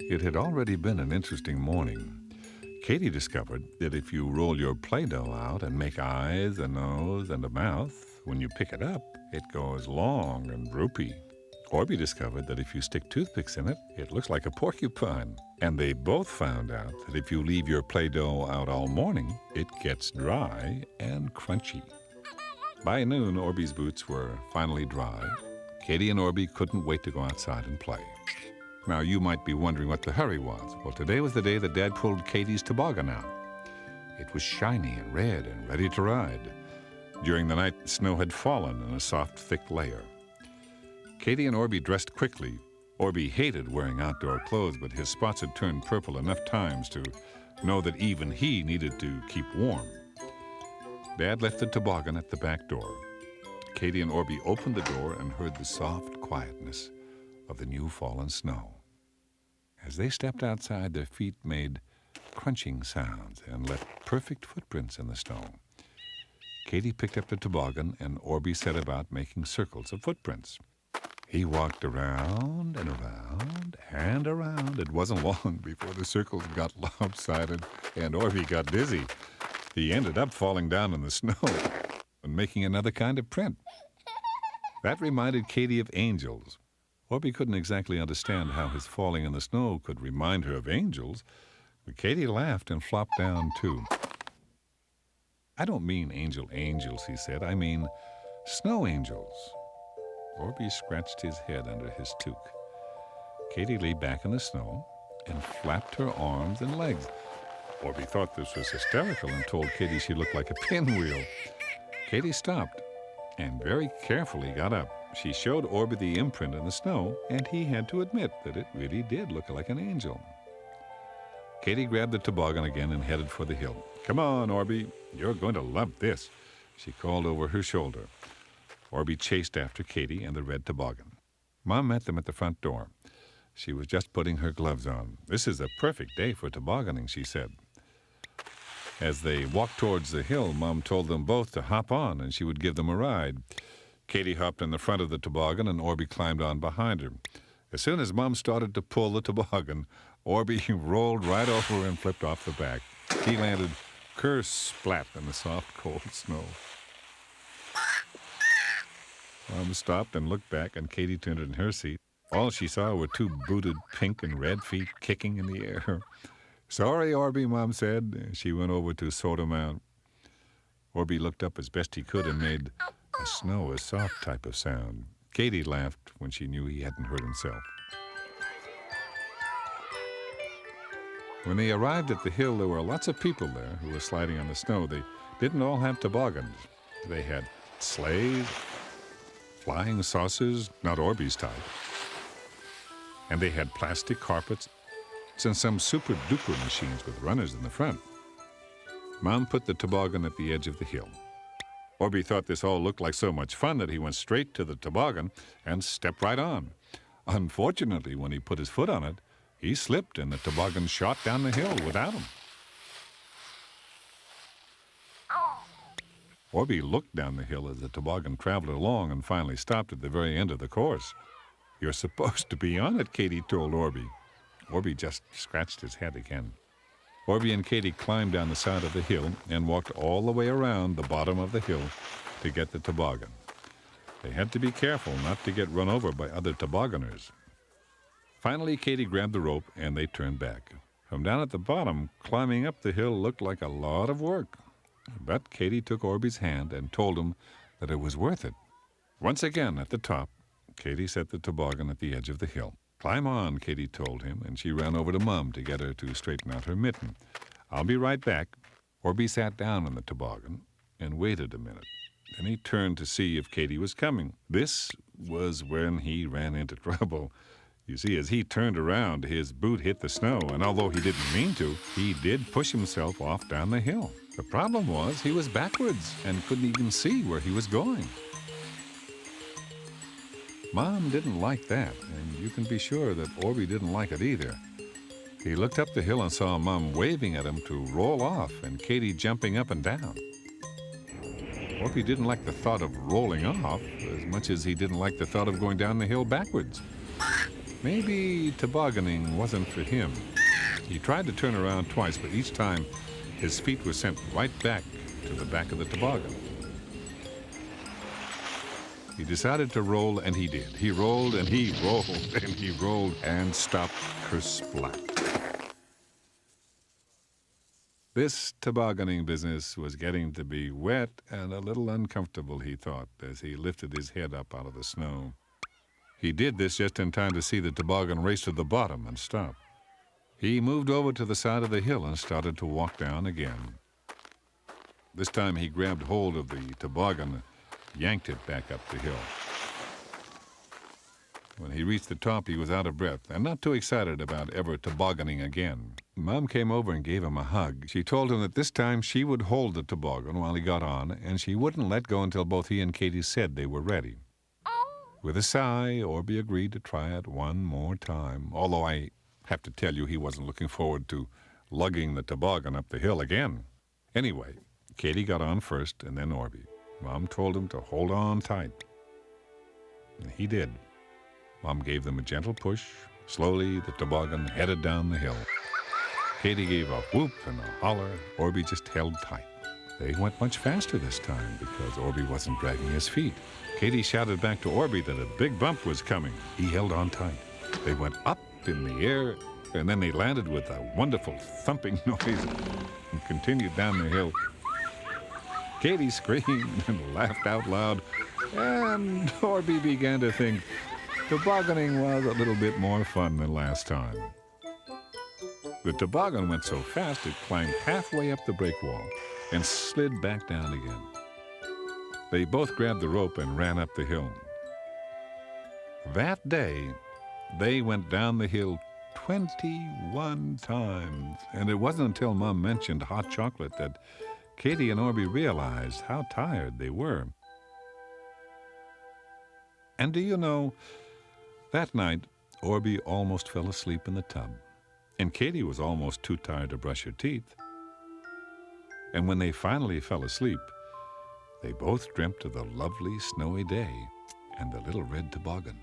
It had already been an interesting morning. Katie discovered that if you roll your Play-Doh out and make eyes, a nose, and a mouth, when you pick it up, it goes long and droopy. Orbie discovered that if you stick toothpicks in it, it looks like a porcupine. And they both found out that if you leave your Play-Doh out all morning, it gets dry and crunchy. By noon, Orbie's boots were finally dry. Katie and Orbie couldn't wait to go outside and play. Now, you might be wondering what the hurry was. Well, today was the day that Dad pulled Katie's toboggan out. It was shiny and red and ready to ride. During the night, snow had fallen in a soft, thick layer. Katie and Orbie dressed quickly. Orbie hated wearing outdoor clothes, but his spots had turned purple enough times to know that even he needed to keep warm. Dad left the toboggan at the back door. Katie and Orbie opened the door and heard the soft quietness of the new fallen snow. As they stepped outside, their feet made crunching sounds and left perfect footprints in the snow. Katie picked up the toboggan, and Orbie set about making circles of footprints. He walked around and around and around. It wasn't long before the circles got lopsided and Orbie got dizzy. He ended up falling down in the snow and making another kind of print. That reminded Katie of angels. Orbie couldn't exactly understand how his falling in the snow could remind her of angels, but Katie laughed and flopped down too. "I don't mean angels," he said. "I mean snow angels." Orbie scratched his head under his toque. Katie lay back in the snow and flapped her arms and legs. Orbie thought this was hysterical and told Katie she looked like a pinwheel. Katie stopped and very carefully got up. She showed Orbie the imprint in the snow, and he had to admit that it really did look like an angel. Katie grabbed the toboggan again and headed for the hill. "Come on, Orbie, you're going to love this," she called over her shoulder. Orbie chased after Katie and the red toboggan. Mom met them at the front door. She was just putting her gloves on. "This is a perfect day for tobogganing," she said. As they walked towards the hill, Mom told them both to hop on and she would give them a ride. Katie hopped in the front of the toboggan and Orbie climbed on behind her. As soon as Mom started to pull the toboggan, Orbie rolled right over and flipped off the back. He landed ker-splat in the soft, cold snow. Mom stopped and looked back, and Katie turned in her seat. All she saw were two booted pink and red feet kicking in the air. "Sorry, Orbie," Mom said. She went over to sort him out. Orbie looked up as best he could and made a snow is soft type of sound. Katie laughed when she knew he hadn't hurt himself. When they arrived at the hill, there were lots of people there who were sliding on the snow. They didn't all have toboggans. They had sleighs, flying saucers, not Orbie's type. And they had plastic carpets and some super-duper machines with runners in the front. Mom put the toboggan at the edge of the hill. Orbie thought this all looked like so much fun that he went straight to the toboggan and stepped right on. Unfortunately, when he put his foot on it, he slipped and the toboggan shot down the hill without him. Orbie looked down the hill as the toboggan traveled along and finally stopped at the very end of the course. "You're supposed to be on it," Katie told Orbie. Orbie just scratched his head again. Orbie and Katie climbed down the side of the hill and walked all the way around the bottom of the hill to get the toboggan. They had to be careful not to get run over by other tobogganers. Finally, Katie grabbed the rope and they turned back. From down at the bottom, climbing up the hill looked like a lot of work. But Katie took Orbie's hand and told him that it was worth it. Once again at the top, Katie set the toboggan at the edge of the hill. "Climb on," Katie told him, and she ran over to Mom to get her to straighten out her mitten. "I'll be right back." Orbie sat down on the toboggan and waited a minute. Then he turned to see if Katie was coming. This was when he ran into trouble. You see, as he turned around, his boot hit the snow, and although he didn't mean to, he did push himself off down the hill. The problem was he was backwards and couldn't even see where he was going. Mom didn't like that, and you can be sure that Orbie didn't like it either. He looked up the hill and saw Mom waving at him to roll off and Katie jumping up and down. Orbie didn't like the thought of rolling off as much as he didn't like the thought of going down the hill backwards. Maybe tobogganing wasn't for him. He tried to turn around twice, but each time his feet were sent right back to the back of the toboggan. He decided to roll, and he did. He rolled, and he rolled, and he rolled, and stopped kersplat. This tobogganing business was getting to be wet and a little uncomfortable, he thought, as he lifted his head up out of the snow. He did this just in time to see the toboggan race to the bottom and stop. He moved over to the side of the hill and started to walk down again. This time he grabbed hold of the toboggan, yanked it back up the hill. When he reached the top, he was out of breath and not too excited about ever tobogganing again. Mom came over and gave him a hug. She told him that this time she would hold the toboggan while he got on, and she wouldn't let go until both he and Katie said they were ready. With a sigh, Orbie agreed to try it one more time, although I have to tell you he wasn't looking forward to lugging the toboggan up the hill again. Anyway, Katie got on first and then Orbie. Mom told him to hold on tight. And he did. Mom gave them a gentle push. Slowly, the toboggan headed down the hill. Katie gave a whoop and a holler. Orbie just held tight. They went much faster this time because Orbie wasn't dragging his feet. Katie shouted back to Orbie that a big bump was coming. He held on tight. They went up in the air, and then they landed with a wonderful thumping noise and continued down the hill. Katie screamed and laughed out loud, and Orbie began to think tobogganing was a little bit more fun than last time. The toboggan went so fast it climbed halfway up the break wall and slid back down again. They both grabbed the rope and ran up the hill. That day, they went down the hill 21 times, and it wasn't until Mom mentioned hot chocolate that Katie and Orbie realized how tired they were. And do you know, that night, Orbie almost fell asleep in the tub, and Katie was almost too tired to brush her teeth. And when they finally fell asleep, they both dreamt of the lovely snowy day and the little red toboggan.